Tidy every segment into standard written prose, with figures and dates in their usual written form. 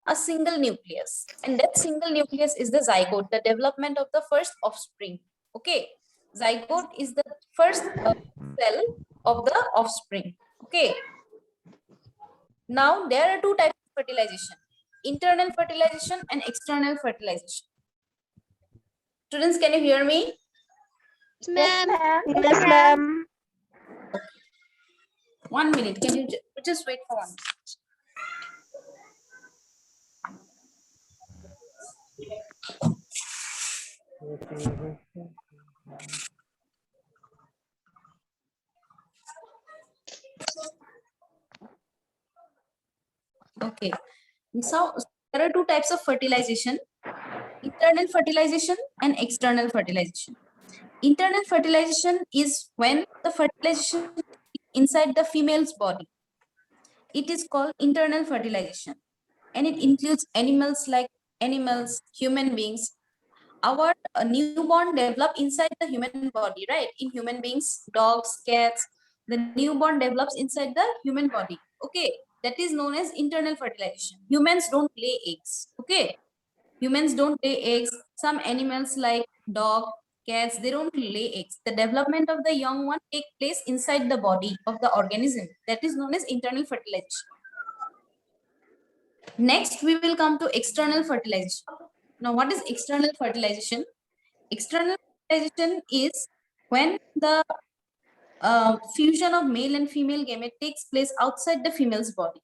a single nucleus, and that single nucleus is the zygote, the development of the first offspring. Okay, zygote is the first cell of the offspring. Okay, now there are two types of fertilization: internal fertilization and external fertilization. Students, can you hear me? Yes, ma'am. Yes, ma'am. 1 minute, can you just wait for 1 minute? Okay, so there are two types of fertilization: internal fertilization and external fertilization. Internal fertilization is when the fertilization is inside the female's body. It is called internal fertilization, and it includes animals, human beings. Our newborn develop inside the human body, right? In human beings, dogs, cats, the newborn develops inside the human body. Okay, that is known as internal fertilization. Humans don't lay eggs. Okay, humans don't lay eggs. Some animals like dog, cats, they don't lay eggs. The development of the young one take place inside the body of the organism. That is known as internal fertilization. Next, we will come to external fertilization. Now, what is external fertilization? External fertilization is when the fusion of male and female gamete takes place outside the female's body.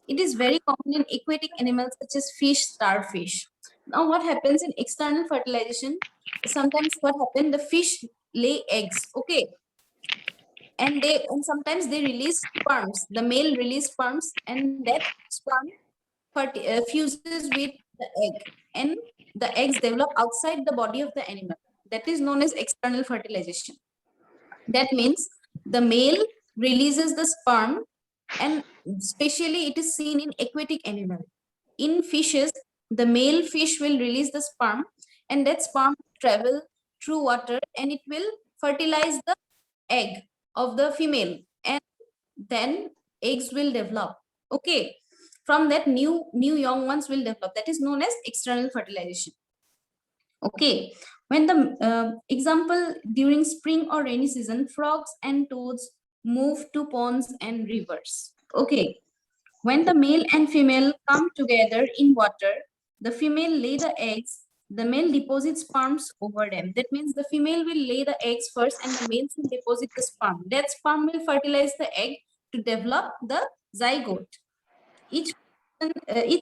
It is very common in aquatic animals such as fish, starfish. Now, what happens in external fertilization? Sometimes what happens, the fish lay eggs, okay, and sometimes they release sperms. The male release sperms, and that sperm fuses with the egg, and the eggs develop outside the body of the animal. That is known as external fertilization. That means the male releases the sperm, and especially it is seen in aquatic animal. In fishes, the male fish will release the sperm, and that sperm travel through water, and it will fertilize the egg of the female, and then eggs will develop. Okay, from that new young ones will develop. That is known as external fertilization. Okay, when the example, during spring or rainy season, frogs and toads move to ponds and rivers. Okay, when the male and female come together in water, the female lay the eggs, the male deposits sperms over them. That means the female will lay the eggs first, and the male will deposit the sperm. That sperm will fertilize the egg to develop the zygote. Each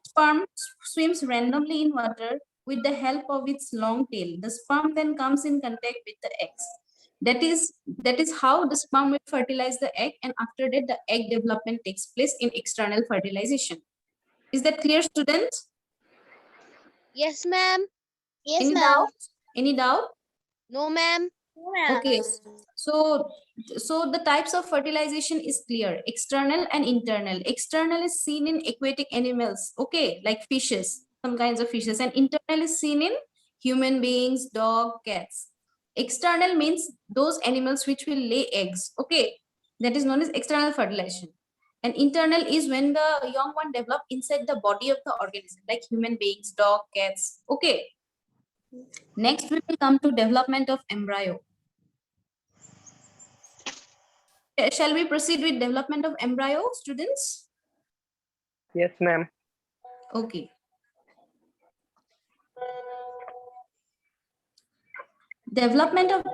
sperm swims randomly in water with the help of its long tail. The sperm then comes in contact with the eggs. That is how the sperm will fertilize the egg, and after that the egg development takes place in external fertilization. Is that clear, students? Yes, ma'am. Any doubt? Any doubt? No, ma'am. Okay, so the types of fertilization is clear: external and internal. External is seen in aquatic animals, okay, like fishes, some kinds of fishes, and internal is seen in human beings, dog, cats. External means those animals which will lay eggs, okay, that is known as external fertilization. And internal is when the young one develop inside the body of the organism, like human beings, dog, cats. Okay, next we will come to development of embryo. Shall we proceed with development of embryo, students? Yes, ma'am. Okay. Development of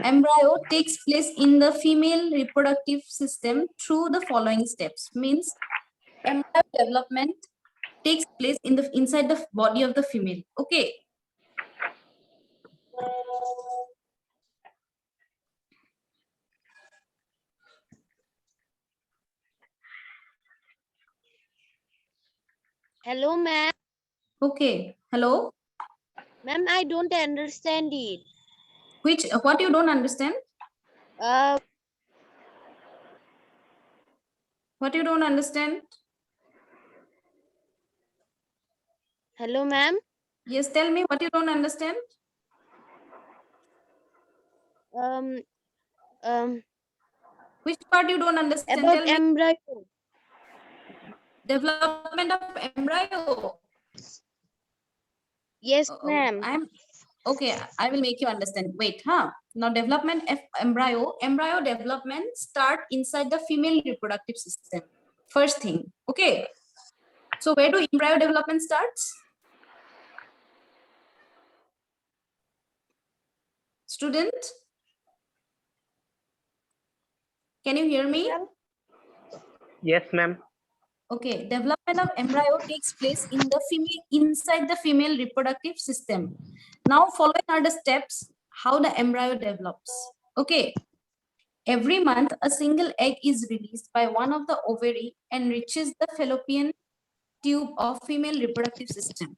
embryo takes place in the female reproductive system through the following steps. Means embryo development takes place in the inside the body of the female. Okay. Hello, ma'am. Okay. Hello. Ma'am, I don't understand it. What you don't understand? Uh, What you don't understand? hello, ma'am. Yes, tell me what you don't understand. Um, um, Which part you don't understand? about Tell me. embryo. Development of embryo. Yes, Oh, ma'am. I'm okay. I will make you understand. Wait, huh? Now, development of embryo development start inside the female reproductive system. First thing, okay. So, where do embryo development starts? Student, can you hear me? Yes, ma'am. Okay, development of embryo takes place in the female inside the female reproductive system. Now, following are the steps how the embryo develops. Okay, every month a single egg is released by one of the ovary and reaches the fallopian tube of female reproductive system.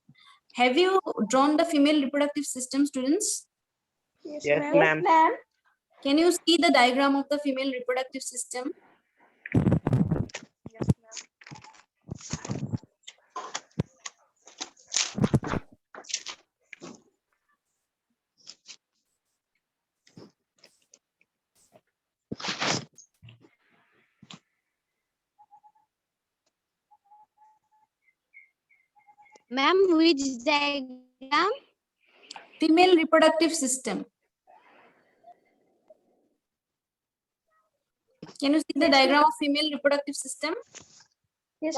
Have you drawn the female reproductive system, students? Yes, ma'am. Can you see the diagram of the female reproductive system? Ma'am, which diagram? Female reproductive system. Can you see the diagram of female reproductive system? Yes.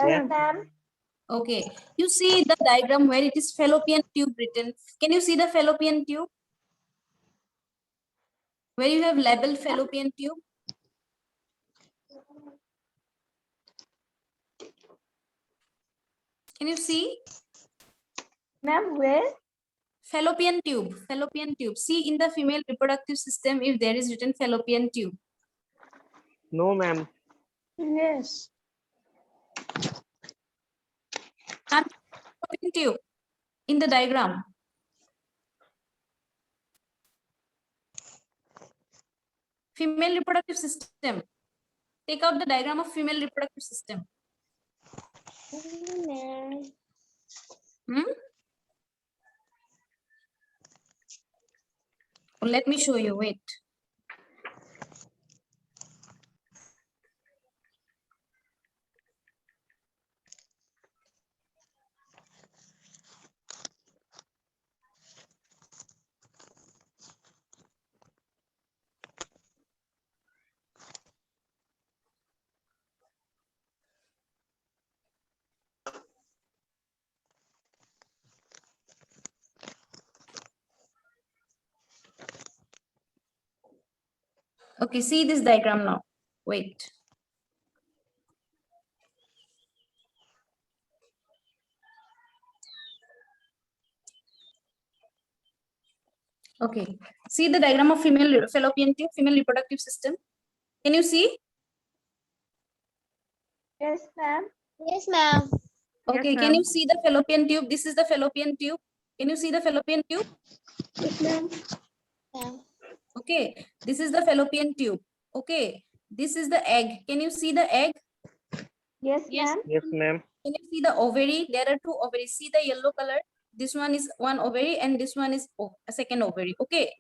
Okay. You see the diagram where it is fallopian tube written. Can you see the fallopian tube? Where you have labeled fallopian tube? Can you see? Ma'am, where? Fallopian tube. Fallopian tube. See in the female reproductive system if there is written fallopian tube. No, ma'am. Yes. Fallopian tube in the diagram. Female reproductive system. Take out the diagram of female reproductive system. Hmm? Let me show you. Wait. Okay, see this diagram now. Wait. Okay, see the diagram of female fallopian tube, female reproductive system. Can you see? Yes, ma'am. Yes, ma'am. Okay, can you see the fallopian tube? This is the fallopian tube. Can you see the fallopian tube? Yes, ma'am. Ma'am. Okay, this is the fallopian tube. Okay, this is the egg. Can you see the egg? Yes, Yes. ma'am. Yes, ma'am. Can you see the ovary? There are two ovaries. See the yellow color? This one is one ovary and this one is a second ovary. Okay.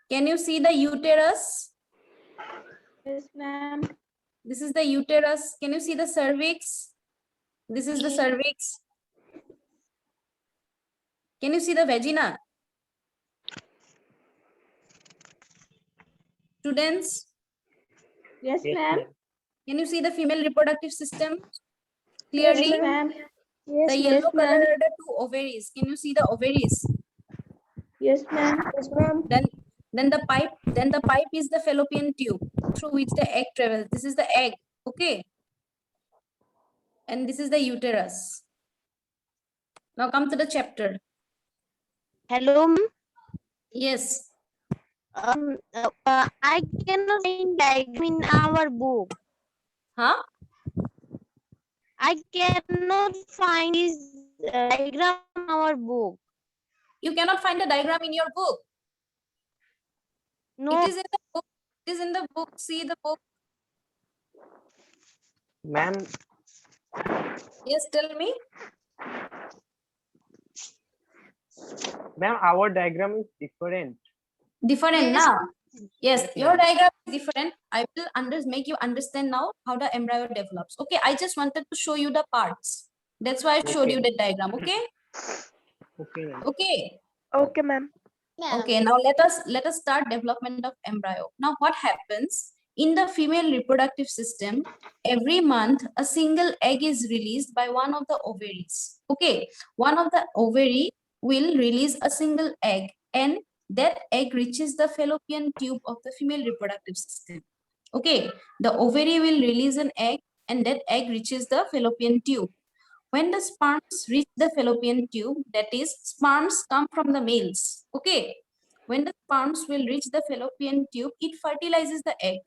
Can you see the uterus? Yes, ma'am. This is the uterus. Can you see the cervix? This is the cervix. Can you see the vagina? Students, Yes, Yes, ma'am. ma'am. can you see the female reproductive system Yes, clearly? ma'am. Yes, The yes, yellow color ma'am. are the two ovaries. Can you see the ovaries? Yes, ma'am. Yes, ma'am. Then the pipe is the fallopian tube through which the egg travels. This is the egg. Okay. And this is the uterus. Now come to the chapter. Hello, ma'am. Yes. I cannot find diagram in our book. Huh? I cannot find this diagram in our book. You cannot find the diagram in your book. No, It is in the book. It is in the book. See the book. Ma'am, Yes, tell me. ma'am, our diagram is different. Different Yes. now. Yes, Yes, your ma'am. diagram is different. I will make you understand now how the embryo develops. Okay, I just wanted to show you the parts. That's why I showed Okay. you the diagram. Okay. Okay, ma'am. Okay. Okay, ma'am. Okay, now let us start development of embryo. Now what happens in the female reproductive system? Every month a single egg is released by one of the ovaries. Okay, one of the ovary will release a single egg, and that egg reaches the fallopian tube of the female reproductive system. Okay, the ovary will release an egg, and that egg reaches the fallopian tube. When the sperms reach the fallopian tube, that is, sperms come from the males. Okay. When the sperms will reach the fallopian tube, it fertilizes the egg.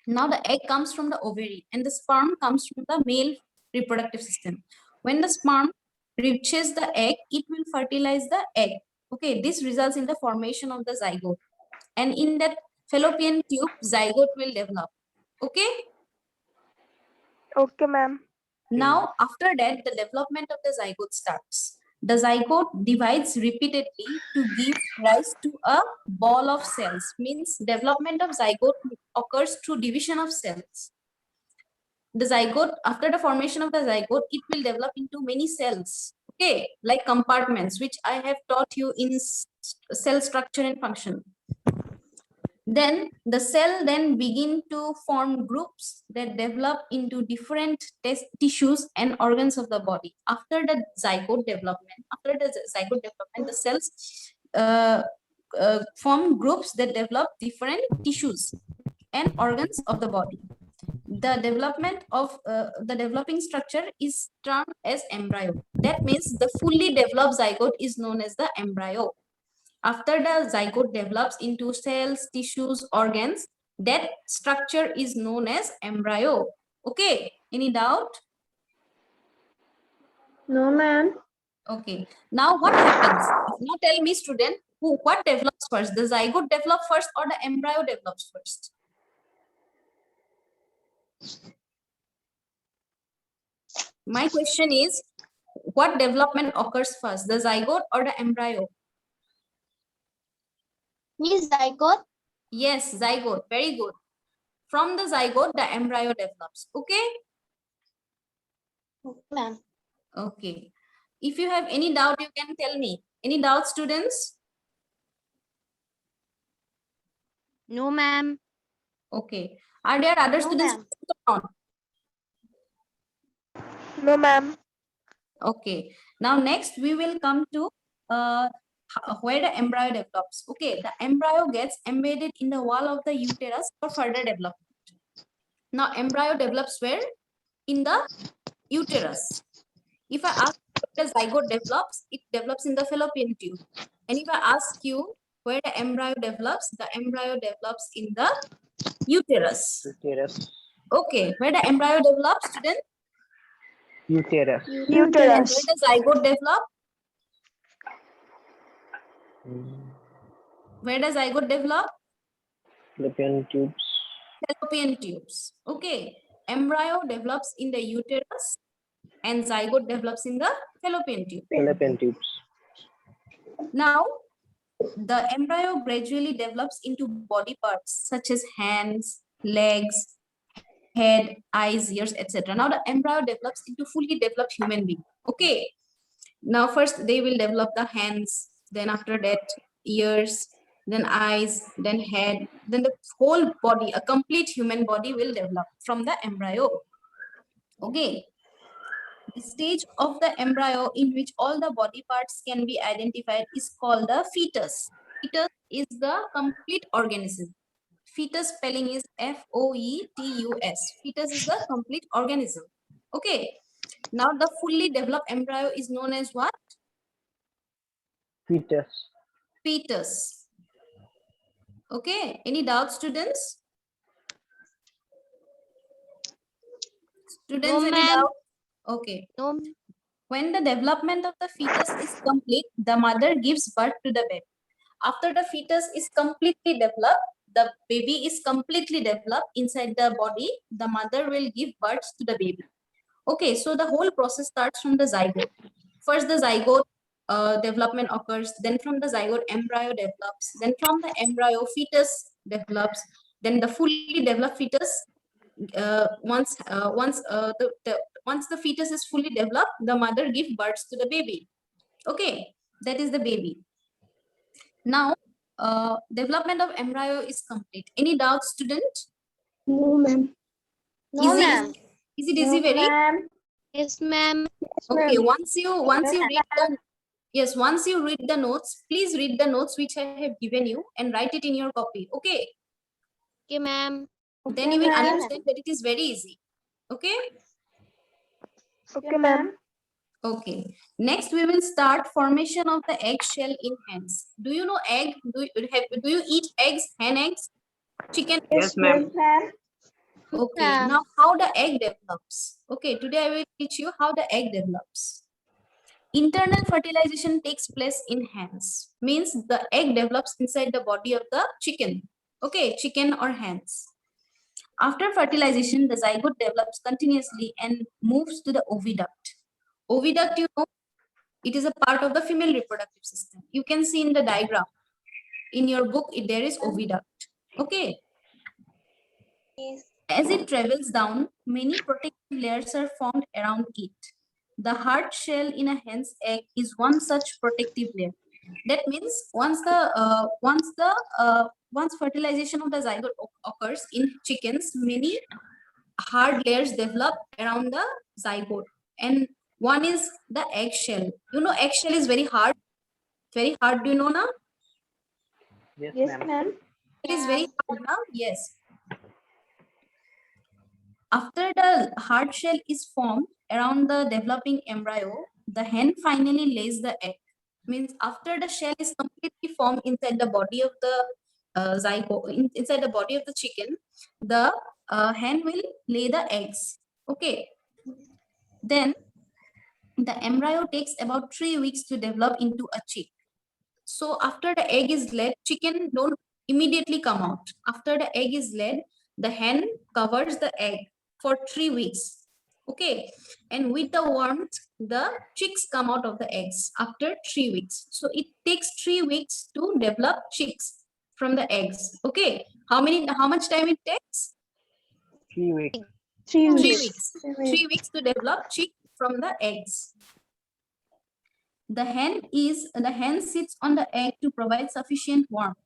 Now the egg comes from the ovary and the sperm comes from the male reproductive system. When the sperm reaches the egg, it will fertilize the egg. Okay, this results in the formation of the zygote. And in that fallopian tube, zygote will develop. Okay. Okay, ma'am. Now, after that, the development of the zygote starts. The zygote divides repeatedly to give rise to a ball of cells. Means development of zygote occurs through division of cells. The zygote, after the formation of the zygote, it will develop into many cells. Okay, like compartments, which I have taught you in cell structure and function. Then the cell then begin to form groups that develop into different tissues and organs of the body. After the zygote development, the cells form groups that develop different tissues and organs of the body. The development of the developing structure is termed as embryo. That means the fully developed zygote is known as the embryo. After the zygote develops into cells, tissues, organs, that structure is known as embryo. Okay, any doubt? No, ma'am. Okay, now what happens? Now tell me, student, what develops first? The zygote develops first or the embryo develops first? My question is, what development occurs first, the zygote or the embryo? Miss zygote. Yes, zygote, very good. From the zygote, the embryo develops. Okay? Ma'am. Okay. If you have any doubt, you can tell me. Any doubt, students? No, ma'am. Okay. Are there other No, students? ma'am. No, ma'am. Okay. Now next we will come to where the embryo develops. Okay. The embryo gets embedded in the wall of the uterus for further development. Now embryo develops where? In the uterus. If I ask where the zygote develops, it develops in the fallopian tube. And if I ask you where the embryo develops in the uterus. Uterus. Okay, where the embryo develops, student? Uterus. And Uterus. where the zygote develop? Where does zygote develop? Fallopian tubes. Fallopian tubes. Okay, embryo develops in the uterus and zygote develops in the fallopian tube. Fallopian tubes. Now, the embryo gradually develops into body parts such as hands, legs, head, eyes, ears, etc. Now the embryo develops into fully developed human being. Okay. Now first they will develop the hands, then after that ears, then eyes, then head, then the whole body, a complete human body will develop from the embryo. Okay. The stage of the embryo in which all the body parts can be identified is called the fetus. Fetus is the complete organism. Fetus spelling is F-O-E-T-U-S. Fetus is the complete organism. Okay. Now the fully developed embryo is known as what? Fetus. Fetus. Okay. Any doubts, students? Students, No, any ma'am. doubt? Okay. No. When the development of the fetus is complete, the mother gives birth to the baby. After the fetus is completely developed, the baby is completely developed inside the body, the mother will give birth to the baby. Okay, so the whole process starts from the zygote. First, the zygote development occurs, then from the zygote, embryo develops, then from the embryo, fetus develops, then the fully developed fetus, once the Once the fetus is fully developed, the mother gives birth to the baby. Okay, that is the baby. Now, development of embryo is complete. Any doubts, student? No, ma'am. No, Easy? ma'am. Is it easy? Very ma'am. Yes, ma'am. okay. Once you read the once you read the notes, please read the notes which I have given you and write it in your copy. Okay, Okay, ma'am. then you will ma'am. understand that it is very easy. Okay. Okay, ma'am. Okay. Next, we will start formation of the egg shell in hens. Do you know egg? Do you eat eggs? Hen eggs? Chicken? Yes, ma'am. Okay. ma'am. Now, how the egg develops? Okay. Today, I will teach you how the egg develops. Internal fertilization takes place in hens. Means the egg develops inside the body of the chicken. Okay, chicken or hens. After fertilization, the zygote develops continuously and moves to the oviduct. Oviduct, you know, it is a part of the female reproductive system. You can see in the diagram. In your book, there is oviduct. Okay. As it travels down, many protective layers are formed around it. The hard shell in a hen's egg is one such protective layer. That means once fertilization of the zygote occurs in chickens, many hard layers develop around the zygote, and one is the eggshell. You know, eggshell is very hard. Very hard. Do you know now? Yes, Yes, ma'am. ma'am. It is very hard now. Yes. After the hard shell is formed around the developing embryo, the hen finally lays the egg. Means after the shell is completely formed inside the body of the zygote, inside the body of the chicken, the hen will lay the eggs. Okay. Then the embryo takes about 3 weeks to develop into a chick. So after the egg is laid, chicken don't immediately come out. After the egg is laid, the hen covers the egg for 3 weeks. Okay. And with the warmth, the chicks come out of the eggs after 3 weeks. So it takes 3 weeks to develop chicks from the eggs. Okay. How much time it takes? 3 weeks. 3 3 weeks. weeks. 3 weeks to develop chick from the eggs. The hen sits on the egg to provide sufficient warmth.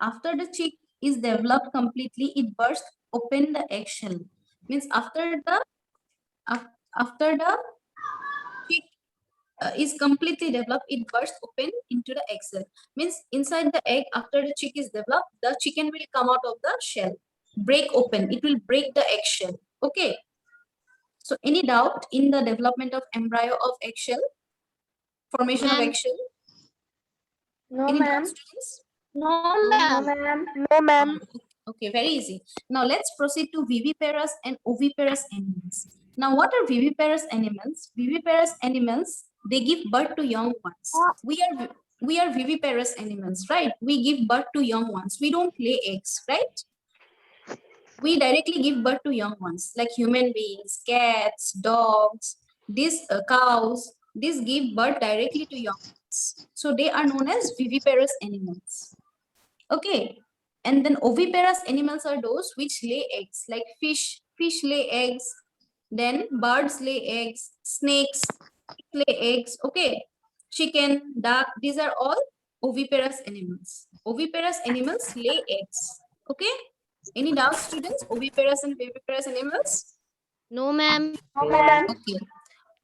After the chick is developed completely, it bursts open the eggshell. Means after the chick is completely developed, it bursts open into the eggshell. Means inside the egg, after the chick is developed, the chicken will come out of the shell, break open. It will break the eggshell. Okay. So any doubt in the development of embryo of eggshell? Formation of Ma'am. eggshell? No, Any ma'am. doubts, students? No, No, ma'am. ma'am. No, ma'am. Okay, very easy. Now let's proceed to viviparous and oviparous animals. Now, what are viviparous animals? Viviparous animals, they give birth to young ones. We are viviparous animals, right? We give birth to young ones. We don't lay eggs, right? We directly give birth to young ones, like human beings, cats, dogs, these cows. These give birth directly to young ones. So they are known as viviparous animals. Okay. And then oviparous animals are those which lay eggs, like fish lay eggs, then birds lay eggs, snakes lay eggs. Okay. Chicken, duck, these are all oviparous animals. Oviparous animals lay eggs. Okay. Any doubts, students? Oviparous and viviparous animals? No, ma'am. No, ma'am. Okay.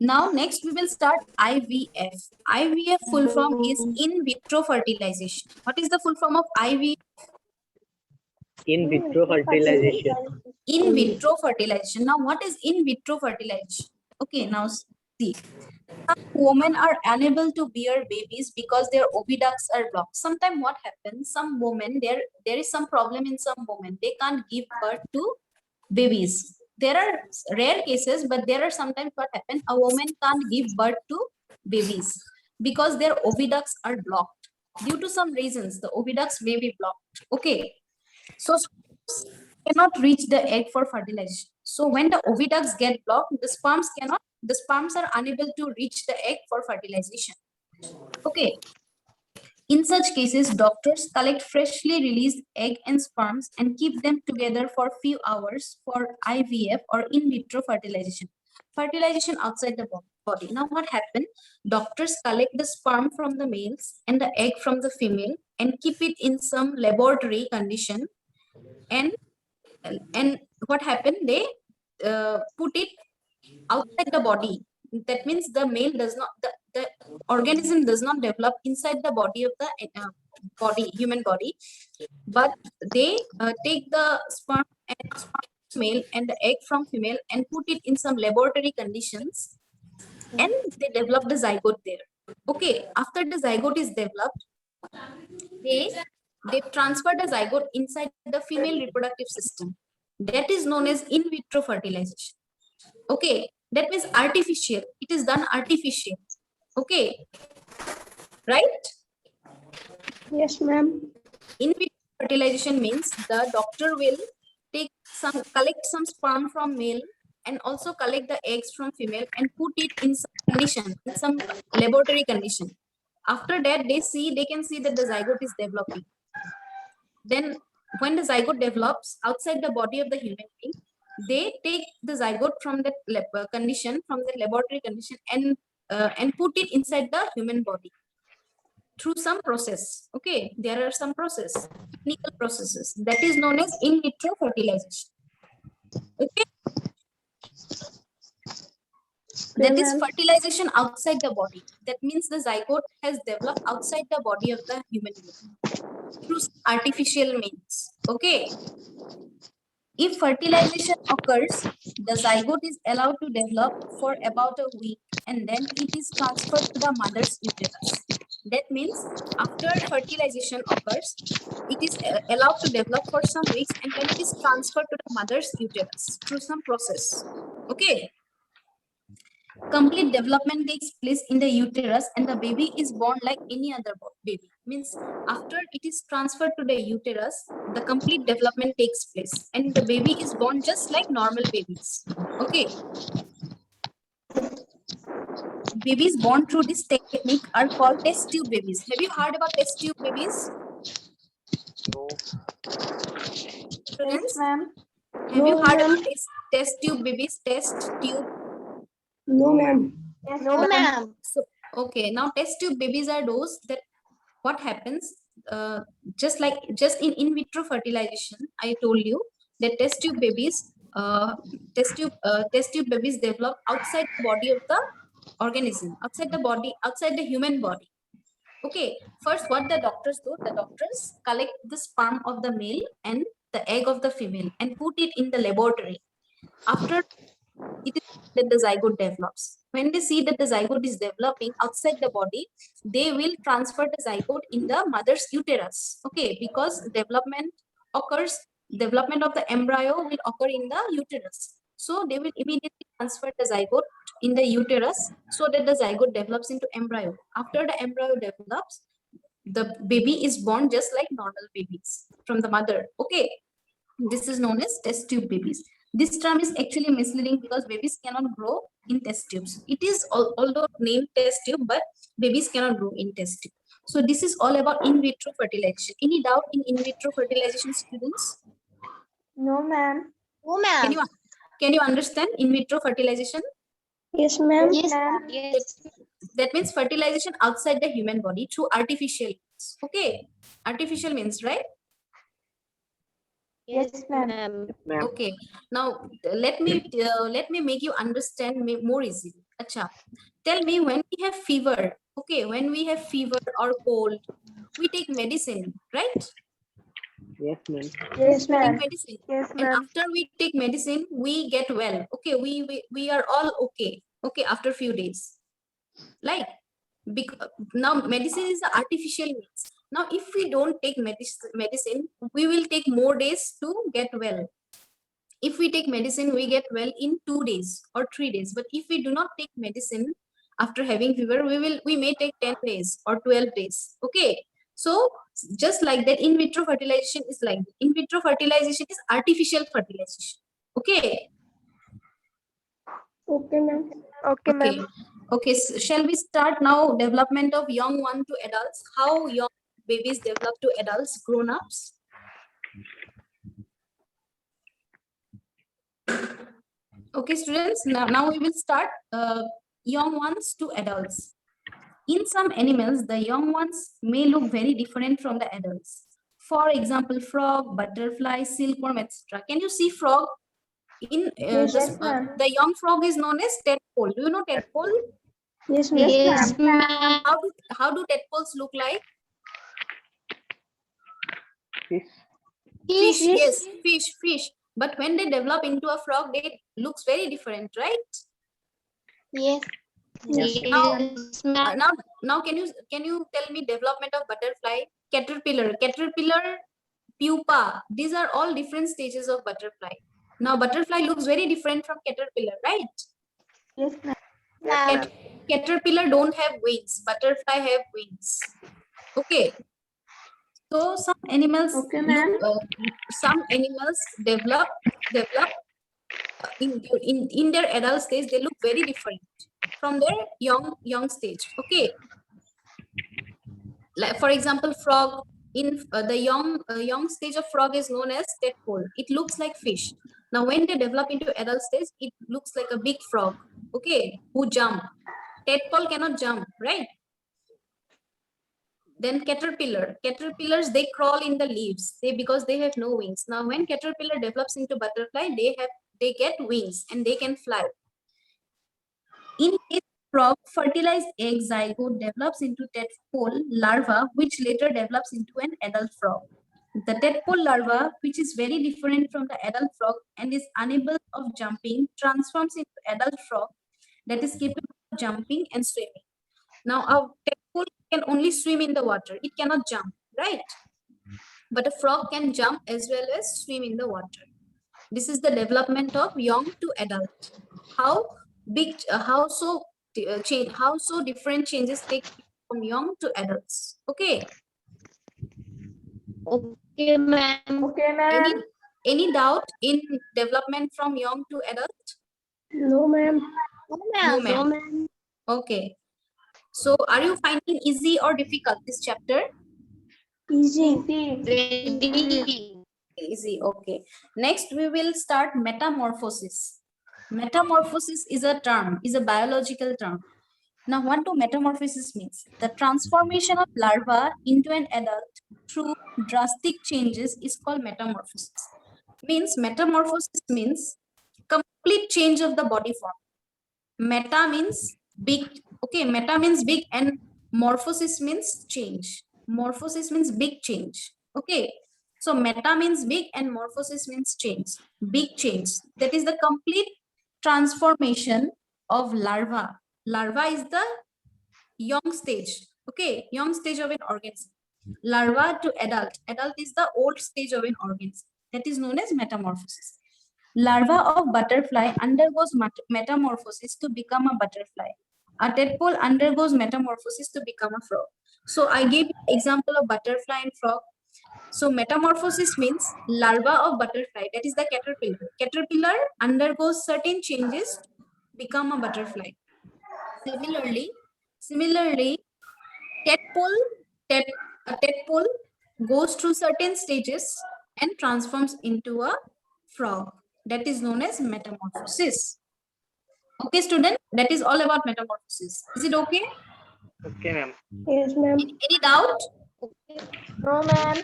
Now, next we will start IVF. IVF full form is in vitro fertilization. What is the full form of IVF? In vitro fertilization. In vitro fertilization. Now, what is in vitro fertilization? Okay, now see. Some women are unable to bear babies because their oviducts are blocked. Sometimes what happens? Some women, there is some problem in some women. They can't give birth to babies. There are rare cases, but there are sometimes what happens. A woman can't give birth to babies because their oviducts are blocked. Due to some reasons, the oviducts may be blocked. Okay. So sperms cannot reach the egg for fertilization. So when the oviducts get blocked, the sperms are unable to reach the egg for fertilization. Okay. In such cases, doctors collect freshly released egg and sperms and keep them together for few hours for IVF or in vitro fertilization. fertilization outside the body. Now what happened? Doctors collect the sperm from the males and the egg from the female and keep it in some laboratory condition. And what happened? They put it outside the body. That means the male does not, the organism does not develop inside the body of the human body, but they take the sperm from male and the egg from female and put it in some laboratory conditions, and they develop the zygote there. Okay, after the zygote is developed, they transfer the zygote inside the female reproductive system. That is known as in vitro fertilization. Okay, that means artificial. It is done artificial. Okay, right? Yes, ma'am. In vitro fertilization means the doctor will collect some sperm from male and also collect the eggs from female and put it in some condition, in some laboratory condition. After that, they can see that the zygote is developing. Then when the zygote develops outside the body of the human being, they take the zygote from that condition, from the laboratory condition, and put it inside the human body through some process. Okay, there are some technical processes that is known as in vitro fertilization. Okay, that is fertilization outside the body. That means the zygote has developed outside the body of the human being through artificial means. Okay. If fertilization occurs, the zygote is allowed to develop for about a week and then it is transferred to the mother's uterus. That means after fertilization occurs, it is allowed to develop for some weeks and then it is transferred to the mother's uterus through some process. Okay. Complete development takes place in the uterus and the baby is born like any other baby. Means after it is transferred to the uterus, the complete development takes place and the baby is born just like normal babies. Okay. Babies born through this technique are called test tube babies. Have you heard about test tube babies? No. Students, ma'am. have you No, heard ma'am. about test tube babies? Test tube. No, ma'am. No, ma'am. So, okay, now test tube babies are those that what happens just in vitro fertilization. I told you that test tube babies develop outside the body of the organism, outside the human body. Okay, first what the doctors do, the doctors collect the sperm of the male and the egg of the female and put it in the laboratory. After it is that the zygote develops. When they see that the zygote is developing outside the body, they will transfer the zygote in the mother's uterus. Okay, because development of the embryo will occur in the uterus. So they will immediately transfer the zygote in the uterus so that the zygote develops into embryo. After the embryo develops, the baby is born just like normal babies from the mother. Okay, this is known as test tube babies. This term is actually misleading because babies cannot grow in test tubes. It is although named test tube, but babies cannot grow in test tube. So this is all about in vitro fertilization. Any doubt in vitro fertilization, students? No, ma'am. No, ma'am. Can you understand in vitro fertilization? Yes, ma'am. Yes, yes. That means fertilization outside the human body through artificial means. Okay, artificial means, right? Yes, ma'am. Ma'am. Ma'am. Okay, now let me make you understand more easily. Acha, tell me, when we have fever, okay, when we have fever or cold, we take medicine, right? Yes, ma'am. Yes, We take ma'am. medicine, Yes, and after we take medicine, we get well. Okay, we are all okay. Okay, after few days, like now medicine is the artificial means. Now, if we don't take medicine, we will take more days to get well. If we take medicine, we get well in 2 days or 3 days. But if we do not take medicine after having fever, we may take 10 days or 12 days. Okay. So just like that, in vitro fertilization is like that. In vitro fertilization is artificial fertilization. Okay. Okay, ma'am. Okay, Okay. Okay. So shall we start now? Development of young one to adults. How young babies develop to adults, grown-ups. Okay, students, now we will start young ones to adults. In some animals, the young ones may look very different from the adults. For example, frog, butterfly, silkworm, etc. Can you see frog? In Yes, ma'am. the young frog is known as tadpole. Do you know tadpole? Yes, ma'am. Yes, ma'am. How do tadpoles look like? Fish. Fish, Fish. yes, fish. But when they develop into a frog, they looks very different, right? Yes. Yes, Yes, ma'am. Now can you tell me development of butterfly, caterpillar, pupa? These are all different stages of butterfly. Now butterfly looks very different from caterpillar, right? Yes, ma'am. Ma'am. Caterpillar don't have wings, butterfly have wings. Okay. So some animals Okay, ma'am. develop in their adult stage, they look very different from their young stage. Okay, like for example, frog in the young stage of frog is known as tadpole. It looks like fish. Now when they develop into adult stage, it looks like a big frog. Okay, who jump. Tadpole cannot jump, right? Then caterpillars, they crawl in the leaves, because they have no wings. Now when caterpillar develops into butterfly, they get wings and they can fly. In case of frog, fertilized egg zygote develops into tadpole larva, which later develops into an adult frog. The tadpole larva, which is very different from the adult frog and is unable of jumping, transforms into adult frog that is capable of jumping and swimming. Now, a tadpole can only swim in the water. It cannot jump, right? But a frog can jump as well as swim in the water. This is the development of young to adult. How different changes take place from young to adults. Okay. Okay, ma'am. Okay, ma'am. Any doubt in development from young to adult? No, ma'am. No, No, ma'am. ma'am. No, ma'am. Okay. So are you finding easy or difficult this chapter? Easy. Ready. Easy. Okay. Next, we will start metamorphosis. Metamorphosis is a biological term. Now, what do metamorphosis means? The transformation of larva into an adult through drastic changes is called metamorphosis. Metamorphosis means complete change of the body form. Meta means big. Okay, meta means big and morphosis means change. Morphosis means big change. Okay, so meta means big and morphosis means change. Big change. That is the complete transformation of larva. Larva is the young stage. Okay, young stage of an organism. Larva to adult. Adult is the old stage of an organism. That is known as metamorphosis. Larva of butterfly undergoes metamorphosis to become a butterfly. A tadpole undergoes metamorphosis to become a frog. So I gave you an example of butterfly and frog. So metamorphosis means larva of butterfly, that is the caterpillar. Caterpillar undergoes certain changes to become a butterfly. Similarly, a tadpole goes through certain stages and transforms into a frog. That is known as metamorphosis. Okay, student, that is all about metamorphosis. Is it okay? Okay, ma'am. Yes, ma'am. Any doubt? No, ma'am.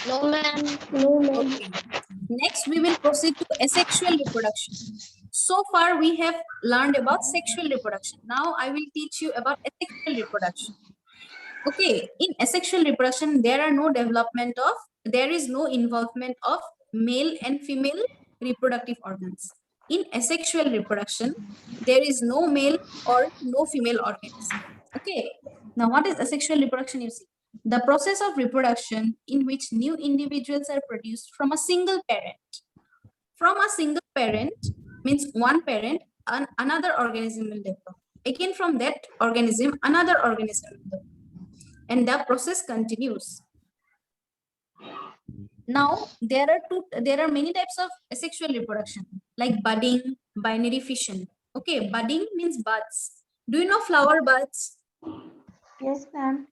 No, ma'am. No, ma'am. Okay. Next, we will proceed to asexual reproduction. So far, we have learned about sexual reproduction. Now, I will teach you about asexual reproduction. Okay, in asexual reproduction, there is no involvement of male and female reproductive organs. In asexual reproduction, there is no male or no female organs. Okay, now what is asexual reproduction? You see, the process of reproduction in which new individuals are produced from a single parent. From a single parent means one parent, and another organism will develop. Again, from that organism, another organism will develop. And the process continues. Now there are many types of asexual reproduction, like budding, binary fission. Okay, budding means buds. Do you know flower buds? Yes, ma'am.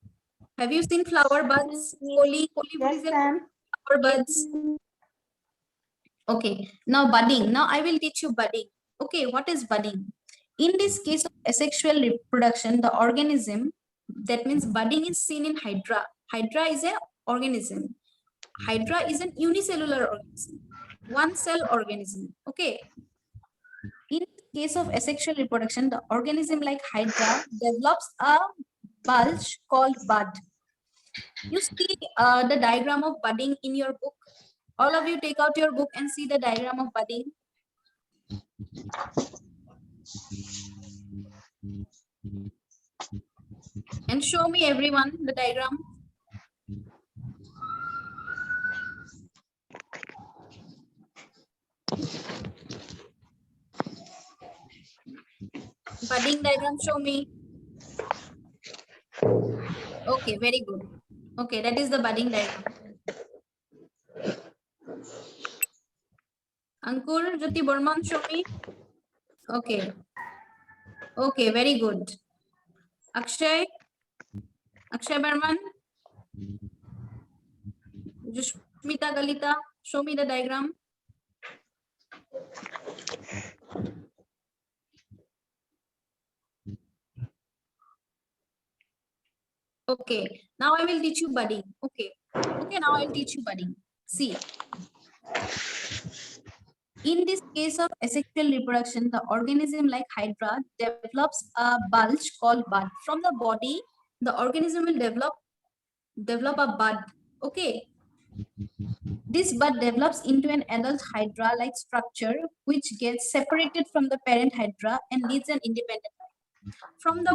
Have you seen flower buds? Colibri, what is Yes, it? ma'am. Flower buds. Okay, now budding. Now I will teach you budding. Okay, what is budding? In this case of asexual reproduction, the organism, that means budding is seen in Hydra. Hydra is an organism. Hydra is an unicellular organism, one cell organism. Okay. In case of asexual reproduction, the organism like Hydra develops a bulge called bud. You see the diagram of budding in your book. All of you take out your book and see the diagram of budding. And show me everyone the diagram. Budding diagram, show me. Okay, very good. Okay, that is the budding diagram. Ankur, Jyoti Burman, show me. Okay. Okay, very good. Akshay Burman. Jushmita Galita, show me the diagram. Okay, now I will teach you budding. Okay, now I will teach you budding. See, in this case of asexual reproduction, the organism like Hydra develops a bulge called bud. From the body, the organism will develop a bud. Okay. This bud develops into an adult Hydra-like structure, which gets separated from the parent Hydra and leads an independent life. From the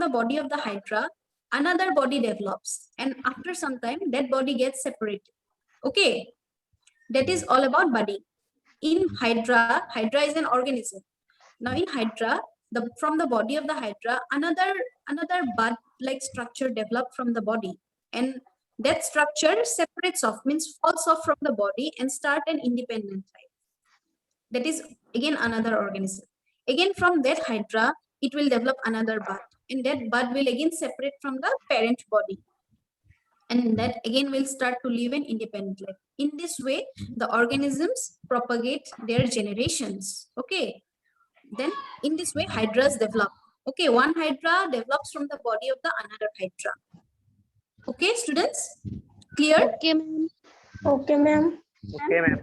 body of the Hydra, another body develops, and after some time, that body gets separated. Okay, that is all about budding. In Hydra is an organism. Now in Hydra, from the body of the Hydra, another bud-like structure developed from the body, and that structure separates off, means falls off from the body and start an independent life. That is again another organism. Again from that Hydra, it will develop another bud, and that bud will again separate from the parent body, and that again will start to live an independent life. In this way, the organisms propagate their generations. Okay. Then in this way, hydras develop. Okay, one hydra develops from the body of the another hydra. Okay, students? Clear? Okay, ma'am. Okay, ma'am. Okay, ma'am.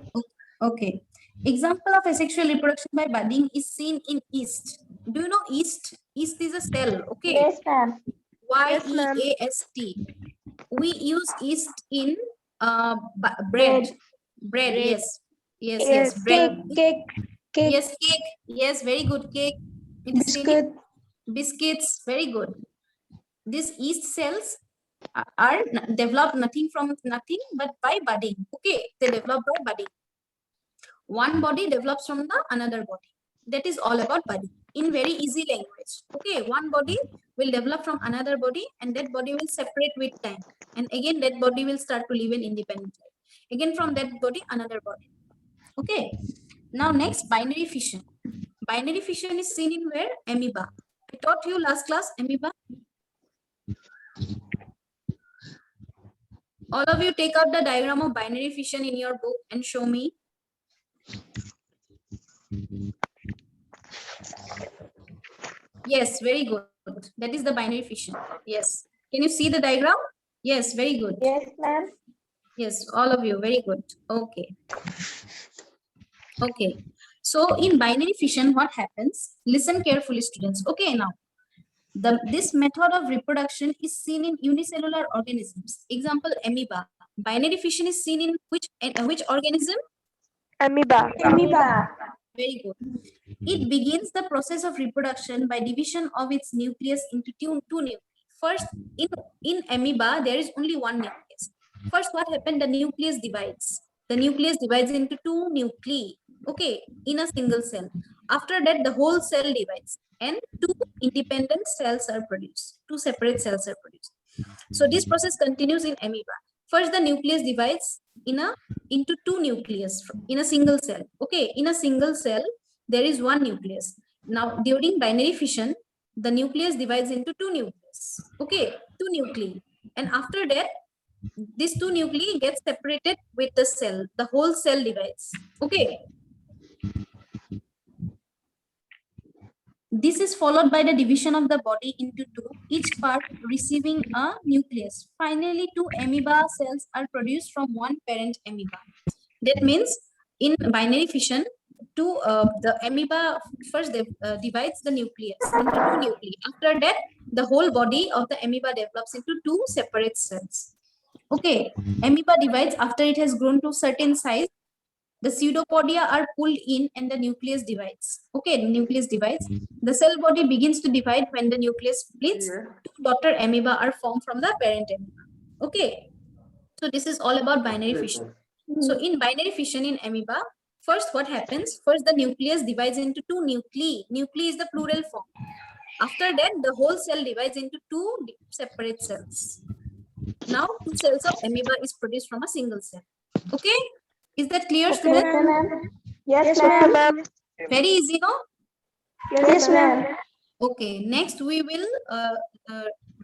Okay. Example of asexual reproduction by budding is seen in yeast. Do you know yeast? Yeast is a cell. Okay. Yes, ma'am. Yes, ma'am. Y-E-A-S-T. We use yeast in bread. Bread, yes. Yes, bread. Cake. Yes, cake. Yes, very good. Cake. It is seen in Biscuit. biscuits, very good. These yeast cells are developed nothing from nothing but by budding. Okay, they develop by budding. One body develops from the another body. That is all about budding in very easy language. Okay, one body will develop from another body, and that body will separate with time, and again that body will start to live an independent life. Again from that body, another body. Okay. Now next, binary fission. Binary fission is seen in where? Amoeba. I taught you last class amoeba. All of you take out the diagram of binary fission in your book and show me. Yes, very good. That is the binary fission. Yes. Can you see the diagram? Yes, very good. Yes, ma'am. Yes, all of you, very good. Okay. Okay. So in binary fission, what happens? Listen carefully, students. Okay, now. This method of reproduction is seen in unicellular organisms. Example, amoeba. Binary fission is seen in which organism? Amoeba. Very good. It begins the process of reproduction by division of its nucleus into two nuclei. First, in amoeba, there is only one nucleus. First, what happened? The nucleus divides. The nucleus divides into two nuclei. Okay, in a single cell. After that, the whole cell divides, and two independent cells are produced. Two separate cells are produced. So this process continues in amoeba. First, the nucleus divides into two nucleus in a single cell. Okay, in a single cell, there is one nucleus. Now, during binary fission, the nucleus divides into two nucleus. Okay, two nuclei. And after that, these two nuclei get separated with the cell. The whole cell divides. Okay. This is followed by the division of the body into two, each part receiving a nucleus. Finally, two amoeba cells are produced from one parent amoeba. That means in binary fission, the amoeba first divides the nucleus into two nuclei. After that, the whole body of the amoeba develops into two separate cells. Okay, amoeba divides after it has grown to certain size. The pseudopodia are pulled in and the nucleus divides. Okay, the nucleus divides. The cell body begins to divide when the nucleus splits. Two daughter amoeba are formed from the parent amoeba. Okay, so this is all about binary fission. So in binary fission in amoeba, first what happens? First the nucleus divides into two nuclei. Nuclei is the plural form. After that, the whole cell divides into two separate cells. Now, two cells of amoeba is produced from a single cell. Okay? Is that clear, Okay, students? ma'am. Yes, ma'am. Very easy, no? Yes, ma'am. Okay, next we will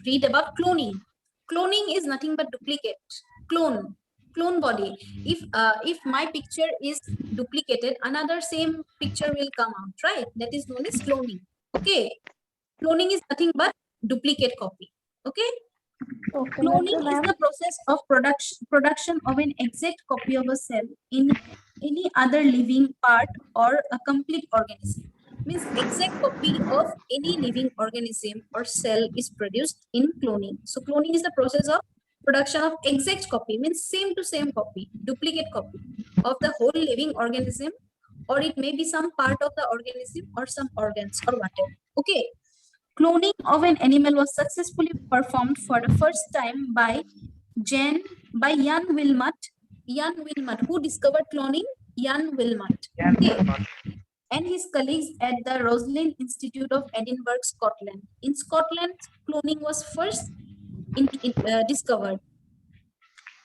read about cloning. Cloning is nothing but duplicate. Clone body. If my picture is duplicated, another same picture will come out, right? That is known as cloning. Okay. Cloning is nothing but duplicate copy. Okay. Okay, Cloning is ma'am. the process of production of an exact copy of a cell in any other living part or a complete organism. Means exact copy of any living organism or cell is produced in cloning. So cloning is the process of production of exact copy, means same to same copy, duplicate copy of the whole living organism, or it may be some part of the organism or some organs or whatever. Okay. Cloning of an animal was successfully performed for the first time by Jan Wilmot. Jan Wilmot, who discovered cloning? Jan Wilmot. Yeah, Okay. not. And his colleagues at the Roslin Institute of Edinburgh, Scotland. In Scotland, cloning was first discovered.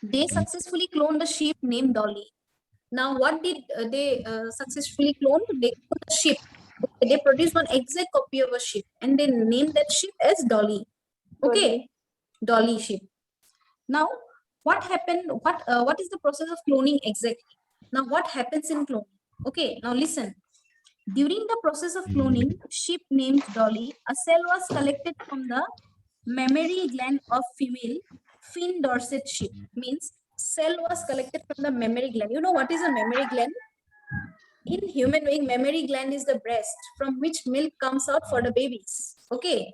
They successfully cloned a sheep named Dolly. Now, what did they successfully clone? They cloned a sheep. They produced one exact copy of a sheep and they named that sheep as Dolly. Okay, Dolly sheep. Now, what happened? What is the process of cloning exactly? Now, what happens in cloning? Okay, now listen. During the process of cloning, sheep named Dolly, a cell was collected from the mammary gland of female Finn Dorset sheep. Means cell was collected from the mammary gland. You know what is a mammary gland? In human being, mammary gland is the breast from which milk comes out for the babies. Okay,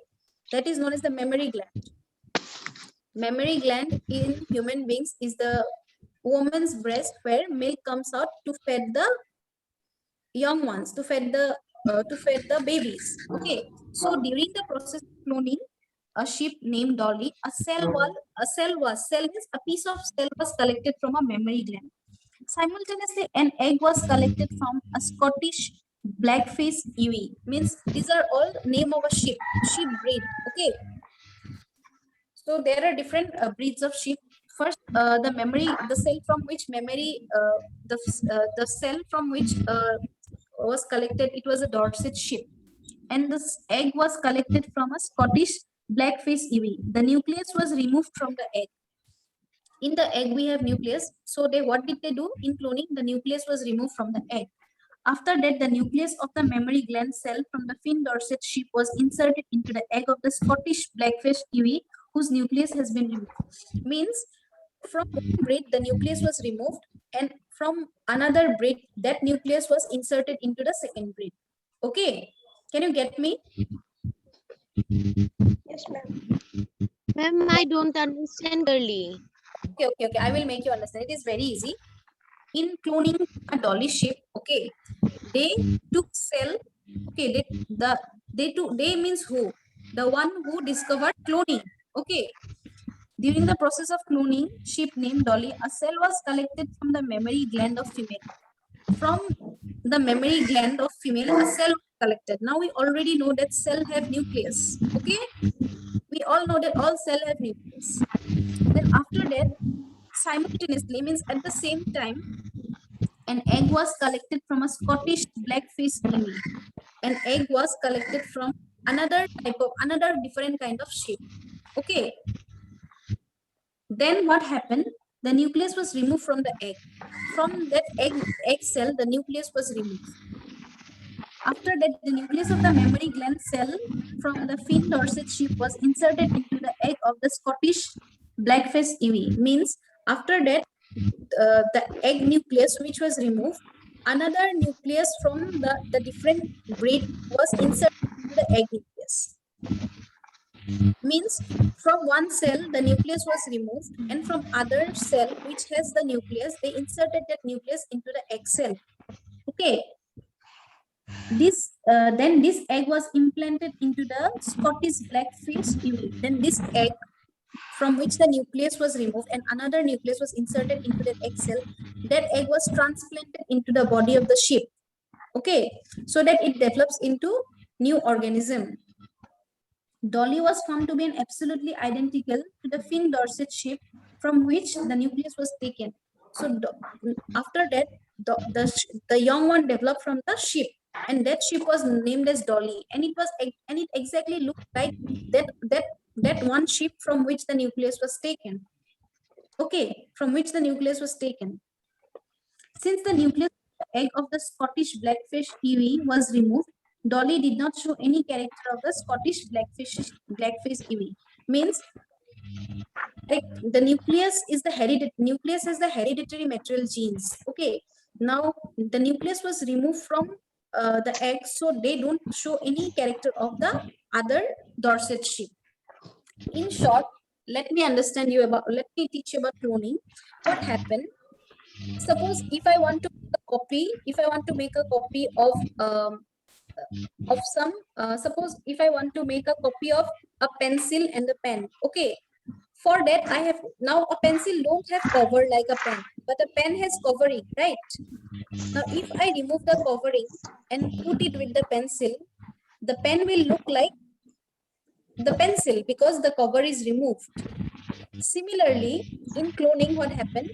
that is known as the mammary gland. Mammary gland in human beings is the woman's breast where milk comes out to feed the young ones, to feed the babies. Okay, so during the process of cloning a sheep named Dolly, cell means a piece of cell was collected from a mammary gland. Simultaneously, an egg was collected from a Scottish blackface ewe. Means these are all name of a sheep breed. Okay. So there are different breeds of sheep. First, the cell from which the cell from which was collected, it was a Dorset sheep, and this egg was collected from a Scottish blackface ewe. The nucleus was removed from the egg. In the egg we have nucleus, so what did they do in cloning? The nucleus was removed from the egg. After that, the nucleus of the mammary gland cell from the Finn Dorset sheep was inserted into the egg of the Scottish blackfish ewe, whose nucleus has been removed. Means from one breed the nucleus was removed, and from another breed that nucleus was inserted into the second breed. Okay, can you get me? Yes, ma'am. Ma'am, I don't understand clearly. Okay. I will make you understand. It is very easy. In cloning a Dolly sheep, okay, they took cell. Okay, they means who? The one who discovered cloning. Okay. During the process of cloning sheep named Dolly, a cell was collected from the mammary gland of female. From the mammary gland of female, a cell was collected. Now we already know that cell have nucleus. Okay. We all know that all cell have nucleus. Then after that, simultaneously, means at the same time, an egg was collected from a Scottish blackface ewe. An egg was collected from another different kind of sheep. Okay. Then what happened? The nucleus was removed from the egg. From that egg cell, the nucleus was removed. After that, the nucleus of the mammary gland cell from the fin dorsate sheath was inserted into the egg of the Scottish blackface ewee. Means after that, the egg nucleus which was removed, another nucleus from the different breed was inserted into the egg nucleus. Means from one cell the nucleus was removed, and from other cell which has the nucleus they inserted that nucleus into the egg cell. Okay, this then this egg was implanted into the Scottish blackfish ewee. Then this egg from which the nucleus was removed and another nucleus was inserted into that egg cell, that egg was transplanted into the body of the sheep. Okay, so that it develops into new organism. Dolly was found to be an absolutely identical to the fin dorsate sheep from which the nucleus was taken. So after that, the young one developed from the sheep, and that sheep was named as Dolly, and it exactly looked like that one sheep from which the nucleus was taken. Okay, from which the nucleus was taken. Since the nucleus of the egg of the Scottish blackfish ewee was removed, Dolly did not show any character of the Scottish blackfish ewee. Means like the nucleus is the hereditary material genes. Okay, now the nucleus was removed from the egg, so they don't show any character of the other dorsate sheep. In short, let me teach you about cloning. What happened? Suppose if I want to make a copy of some, suppose if I want to make a copy of a pencil and a pen. Okay, for that I have, now a pencil don't have cover like a pen, but a pen has covering, right? Now if I remove the covering and put it with the pencil, the pen will look like the pencil because the cover is removed. Similarly, in cloning, what happened?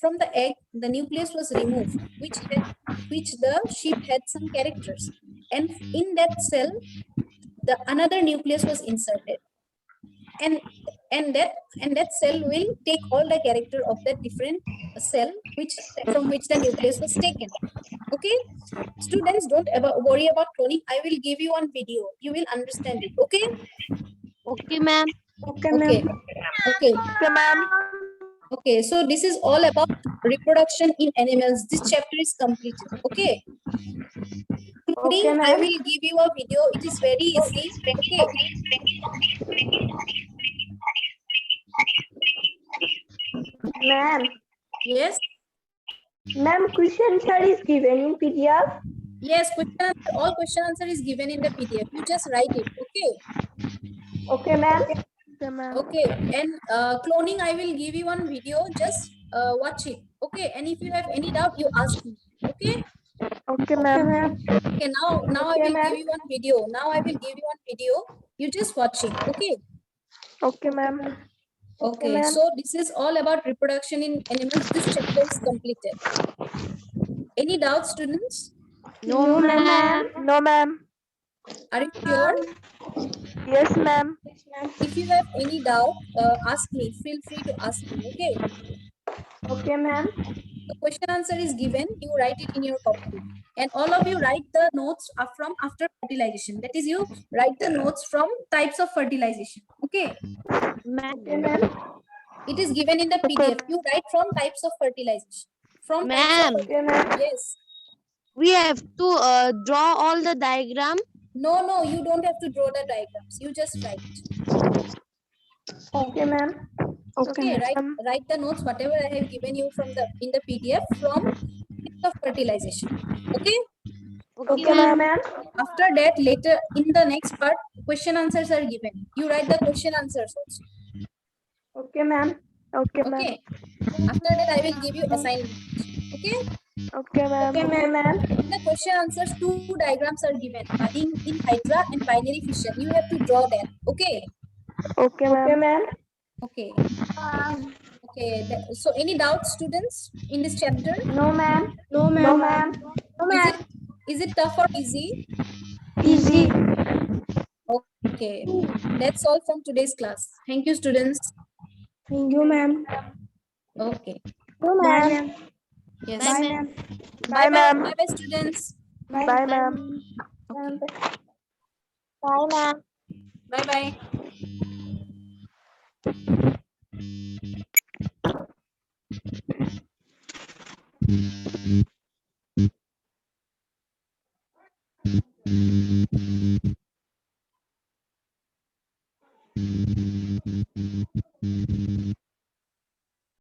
From the egg, the nucleus was removed, which the sheep had some characters, and in that cell, the another nucleus was inserted, and that cell will take all the character of that different cell from which the nucleus was taken. Okay, students, don't ever worry about cloning. I will give you one video. You will understand it. Okay. Okay, ma'am. Okay, Okay. ma'am. Okay. Okay, ma'am. Okay, so this is all about reproduction in animals. This chapter is completed. Okay. Cloning, Okay, I ma'am. will give you a video. It is very easy. Okay. Ma'am. Yes. Ma'am, question answer is given in PDF. Yes. All question answer is given in the PDF. You just write it. Okay. Okay, ma'am. Okay, ma'am. Okay. And cloning, I will give you one video. Just watch it. Okay. And if you have any doubt, you ask me. Okay. Okay, ma'am. Okay. Now I Okay, will ma'am. give you one video. You just watch it. Okay. Okay, ma'am. Okay, ma'am. so this is all about reproduction in animals. This chapter is completed. Any doubts, students? No, ma'am. No, ma'am. Are you sure? Yes, ma'am. If you have any doubt, ask me. Feel free to ask me. Okay. Okay, ma'am. The question answer is given. You write it in your copy, and all of you write the notes from after fertilization. That is, you write the notes from types of fertilization. Okay. Okay, ma'am. It is given in the PDF. You write from types of fertilization. From types Ma'am, of, Okay, ma'am. yes. we have to draw all the diagram. No, you don't have to draw the diagrams. You just write. Okay, ma'am. Okay, write the notes, whatever I have given you in the PDF from types of fertilization. Okay. Okay, ma'am. After that, later in the next part, question answers are given. You write the question answers also. Okay, ma'am. Okay, ma'am. Okay. After that, I will give you assignment. Okay. Okay, ma'am. Okay, ma'am. In the question answers, 2 diagrams are given. Budding in Hydra and binary fission. You have to draw that. Okay. Okay, ma'am. Okay. Okay. So, any doubts, students, in this chapter? No, ma'am. No, ma'am. Is it tough or easy? Easy. Okay. That's all from today's class. Thank you, students. Thank you, ma'am. Okay. Bye, ma'am. Yes. Bye, ma'am. Bye, ma'am. Bye, students. Bye, ma'am. Okay. Bye, ma'am. Bye bye.